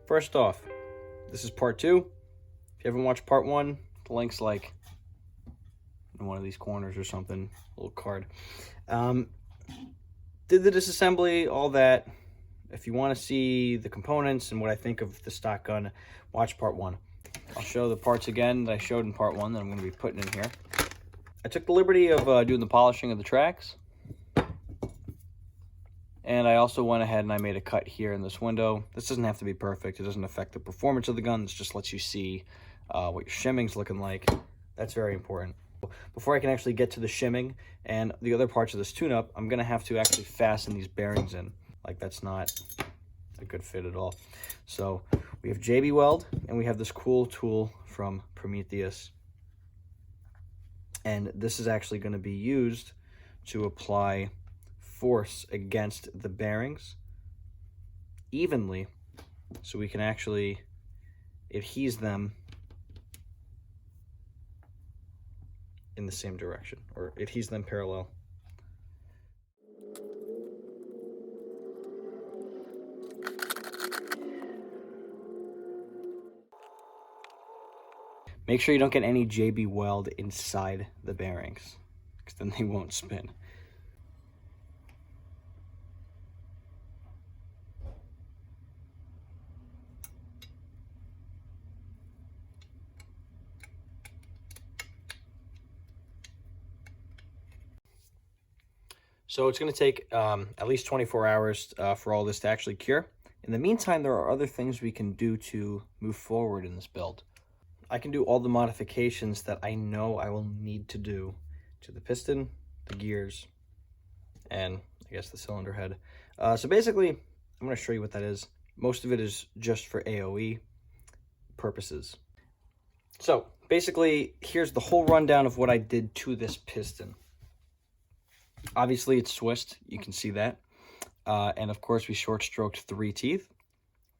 First off, this is part 2. If you haven't watched part 1, the link's like in one of these corners or something, a little card. Did the disassembly, all that. If you want to see the components and what I think of the stock gun, watch part 1. I'll show the parts again that I showed in part 1 that I'm going to be putting in here. I took the liberty of doing the polishing of the tracks. And I also went ahead and I made a cut here in this window. This doesn't have to be perfect. It doesn't affect the performance of the gun. This just lets you see what your shimming's looking like. That's very important. Before I can actually get to the shimming and the other parts of this tune-up, I'm going to have to actually fasten these bearings in. Like, that's not a good fit at all. So we have JB Weld, and we have this cool tool from Prometheus. And this is actually going to be used to apply force against the bearings evenly, so we can actually adhese them in the same direction, or adhese them parallel. Make sure you don't get any JB Weld inside the bearings, because then they won't spin. So it's going to take at least 24 hours for all this to actually cure. In the meantime, there are other things we can do to move forward in this build. I can do all the modifications that I know I will need to do to the piston, the gears, and I guess the cylinder head. So basically, I'm going to show you what that is. Most of it is just for AOE purposes. So basically, here's the whole rundown of what I did to this piston. Obviously, it's Swissed. You can see that. And of course, we short stroked 3 teeth.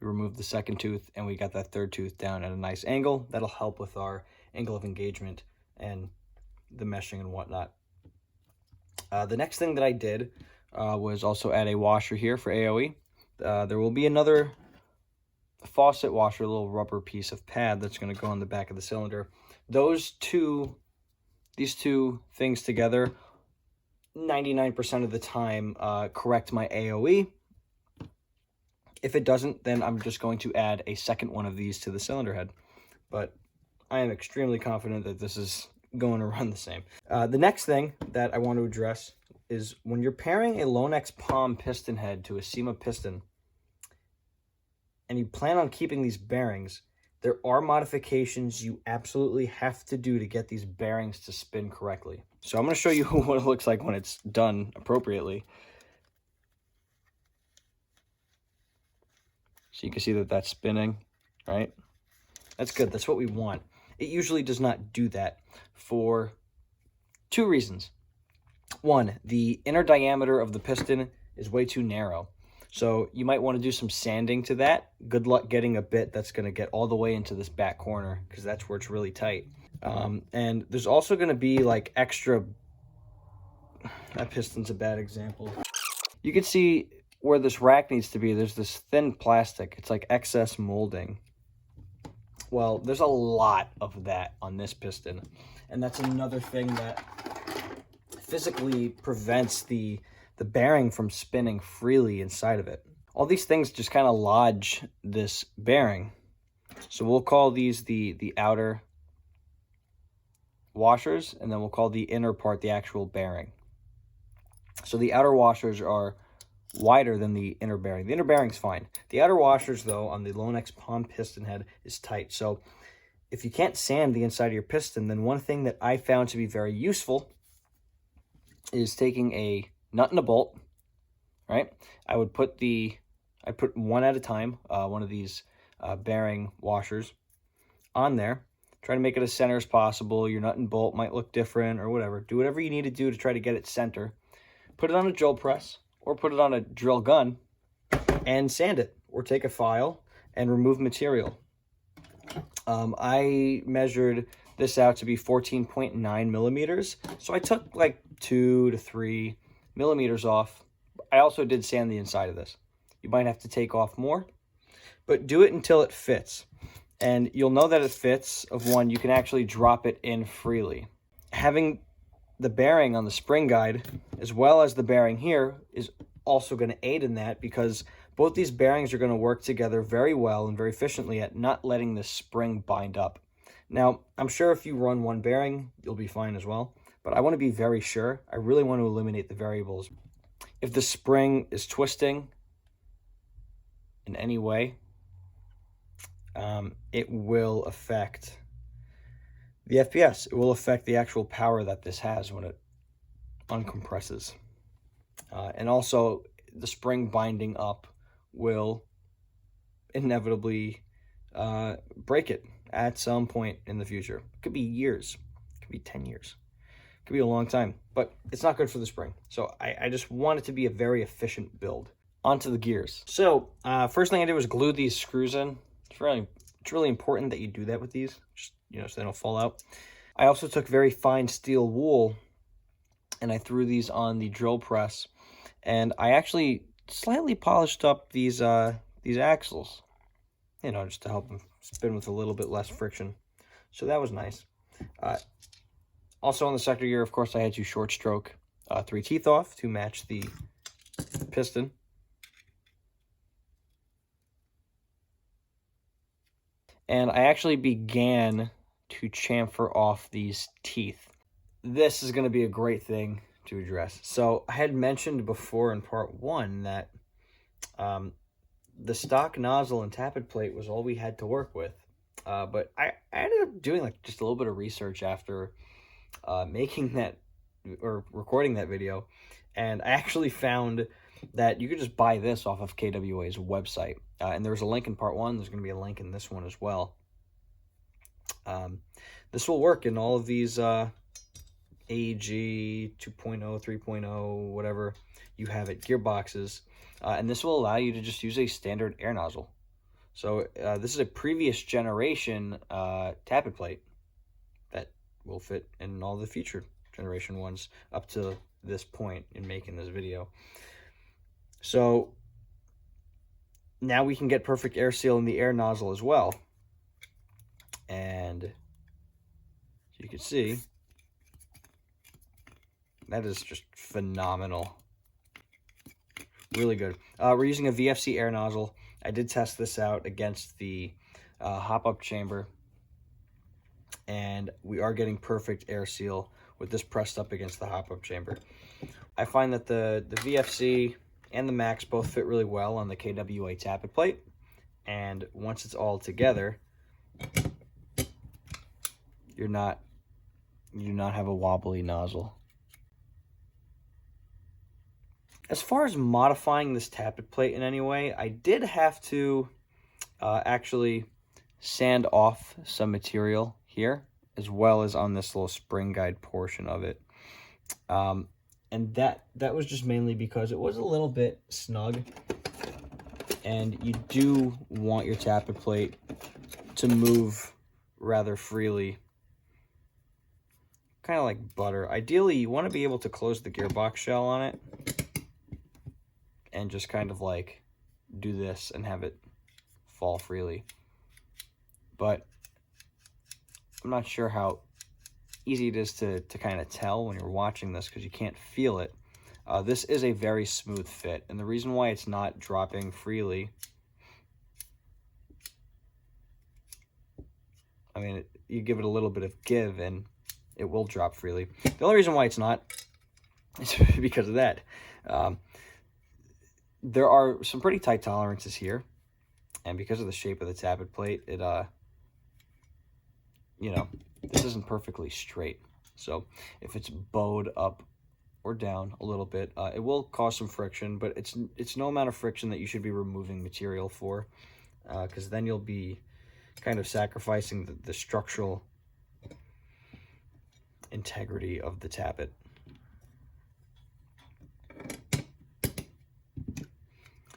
We removed the second tooth, and we got that third tooth down at a nice angle. That'll help with our angle of engagement and the meshing and whatnot. The next thing that I did was also add a washer here for AOE. There will be another faucet washer, a little rubber piece of pad that's going to go on the back of the cylinder. These two things together 99% of the time correct my AOE. If it doesn't, then I'm just going to add a second one of these to the cylinder head. But I am extremely confident that this is going to run the same. The next thing that I want to address is when you're pairing a Lone-X Palm piston head to a SEMA piston, and you plan on keeping these bearings, there are modifications you absolutely have to do to get these bearings to spin correctly. So I'm going to show you what it looks like when it's done appropriately. So you can see that that's spinning, right? That's good. That's what we want. It usually does not do that for 2 reasons. 1, the inner diameter of the piston is way too narrow. So you might want to do some sanding to that. Good luck getting a bit that's going to get all the way into this back corner, because that's where it's really tight. And there's also going to be like extra... That piston's a bad example. You can see where this rack needs to be. There's this thin plastic. It's like excess molding. Well, there's a lot of that on this piston. And that's another thing that physically prevents the bearing from spinning freely inside of it. All these things just kind of lodge this bearing. So we'll call these the outer washers, and then we'll call the inner part the actual bearing. So the outer washers are wider than the inner bearing. The inner bearing's fine. The outer washers, though, on the Lone-X Palm piston head is tight. So if you can't sand the inside of your piston, then one thing that I found to be very useful is taking a nut and a bolt, right? I put one at a time, one of these bearing washers on there. Try to make it as center as possible. Your nut and bolt might look different or whatever. Do whatever you need to do to try to get it center. Put it on a drill press or put it on a drill gun and sand it, or take a file and remove material. I measured this out to be 14.9 millimeters. So I took like 2 to 3 millimeters off. I also did sand the inside of this. You might have to take off more, but do it until it fits. And you'll know that it fits of one, you can actually drop it in freely. Having the bearing on the spring guide, as well as the bearing here, is also going to aid in that, because both these bearings are going to work together very well and very efficiently at not letting the spring bind up. Now, I'm sure if you run one bearing, you'll be fine as well, but I want to be very sure. I really want to eliminate the variables. If the spring is twisting in any way, it will affect the FPS. It will affect the actual power that this has when it uncompresses. And also, the spring binding up will inevitably break it at some point in the future. It could be years. It could be 10 years. It could be a long time. But it's not good for the spring. So I just want it to be a very efficient build. Onto the gears. So first thing I did was glue these screws in. It's really important that you do that with these, just, you know, so they don't fall out. I also took very fine steel wool and I threw these on the drill press, and I actually slightly polished up these axles, you know, just to help them spin with a little bit less friction. So that was nice. Also on the sector gear, of course, I had to short stroke 3 teeth off to match the piston. And I actually began to chamfer off these teeth. This is going to be a great thing to address. So I had mentioned before in part 1 that the stock nozzle and tappet plate was all we had to work with. But I ended up doing like just a little bit of research after making that or recording that video, and I actually found that you could just buy this off of KWA's website. And there's a link in part 1. There's going to be a link in this one as well. This will work in all of these AEG 2.0, 3.0, whatever you have at gearboxes. And this will allow you to just use a standard air nozzle. So this is a previous generation tappet plate that will fit in all the future generation ones up to this point in making this video. So now we can get perfect air seal in the air nozzle as well. And you can see that is just phenomenal. Really good. We're using a VFC air nozzle. I did test this out against the hop-up chamber, and we are getting perfect air seal with this pressed up against the hop-up chamber. I find that the VFC and the Max both fit really well on the KWA tappet plate, and once it's all together, you do not have a wobbly nozzle. As far as modifying this tappet plate in any way, I did have to actually sand off some material here, as well as on this little spring guide portion of it. And that was just mainly because it was a little bit snug, and you do want your tappet plate to move rather freely, kind of like butter. Ideally, you want to be able to close the gearbox shell on it and just kind of like do this and have it fall freely. But I'm not sure how easy it is to kind of tell when you're watching this, because you can't feel it. This is a very smooth fit, and the reason why it's not dropping freely, I mean, you give it a little bit of give and it will drop freely. The only reason why it's not is because of that. There are some pretty tight tolerances here, and because of the shape of the tappet plate, it you know, this isn't perfectly straight. So if it's bowed up or down a little bit, it will cause some friction, but it's no amount of friction that you should be removing material for, because then you'll be kind of sacrificing the structural integrity of the tappet.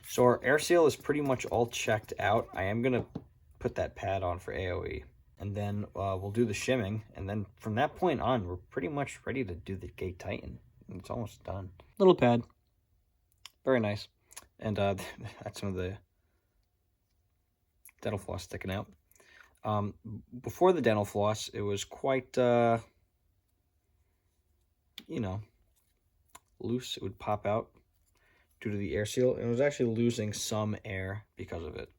So our air seal is pretty much all checked out. I am going to put that pad on for AOE, and then we'll do the shimming, and then from that point on, we're pretty much ready to do the gate tighten. It's almost done. Little pad. Very nice. And that's some of the dental floss sticking out. Before the dental floss, it was quite, loose. It would pop out due to the air seal, and it was actually losing some air because of it.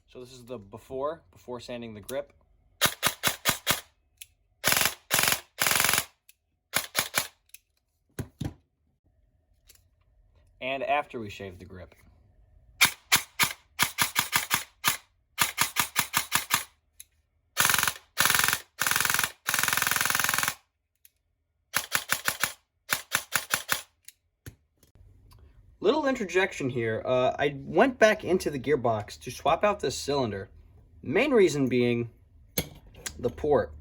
So this is the before sanding the grip. And after we shave the grip. Little interjection here. I went back into the gearbox to swap out this cylinder. Main reason being the port.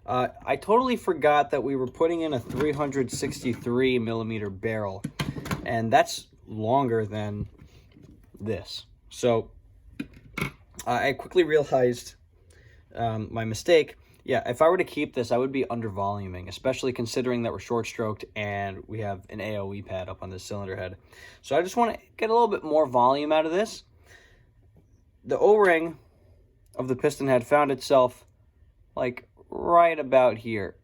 I totally forgot that we were putting in a 363 millimeter barrel, and that's longer than this. So I quickly realized my mistake. Yeah, if I were to keep this, I would be under voluming, especially considering that we're short stroked and we have an AOE pad up on this cylinder head. So I just want to get a little bit more volume out of this. The O-ring of the piston head found itself like right about here,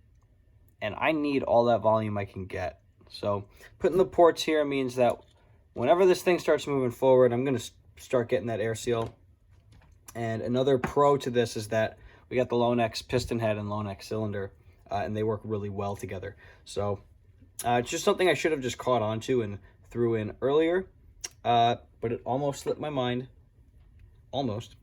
and I need all that volume I can get. So putting the ports here means that whenever this thing starts moving forward, I'm going to start getting that air seal. And another pro to this is that we got the Lonex piston head and Lonex cylinder, and they work really well together. So it's just something I should have just caught on to and threw in earlier, but it almost slipped my mind. Almost.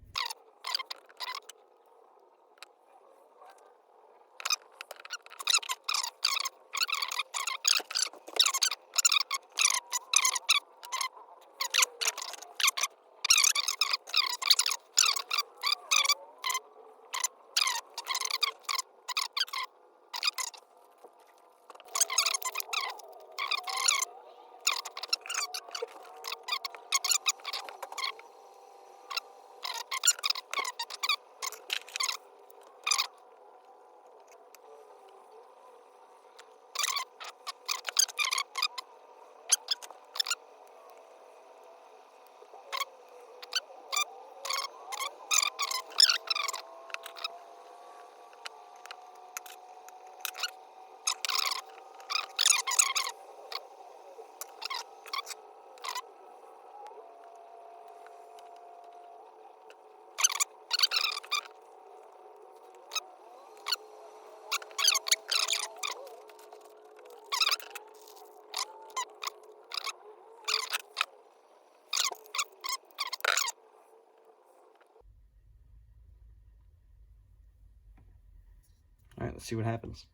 All right, let's see what happens.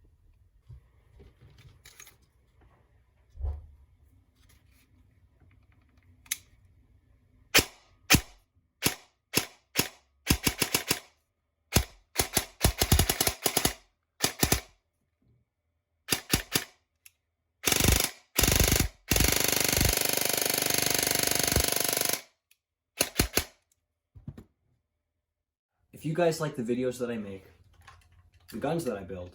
If you guys like the videos that I make, the guns that I build,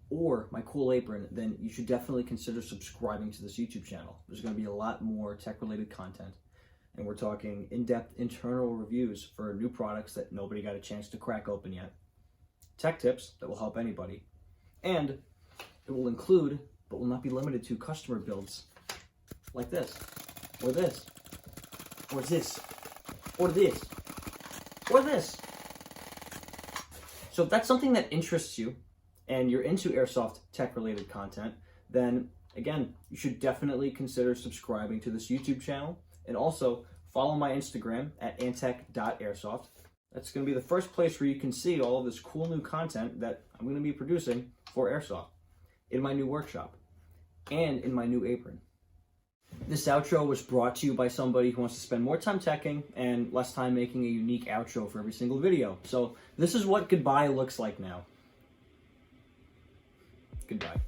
or my cool apron, then you should definitely consider subscribing to this YouTube channel. There's going to be a lot more tech-related content. And we're talking in-depth internal reviews for new products that nobody got a chance to crack open yet. Tech tips that will help anybody. And it will include, but will not be limited to, customer builds like this, or this, or this, or this, or this. So if that's something that interests you and you're into airsoft tech related content, then again, you should definitely consider subscribing to this YouTube channel, and also follow my Instagram at anttech.airsoft. That's going to be the first place where you can see all of this cool new content that I'm going to be producing for airsoft in my new workshop and in my new apron. This outro was brought to you by somebody who wants to spend more time teching and less time making a unique outro for every single video. So this is what goodbye looks like now. Goodbye.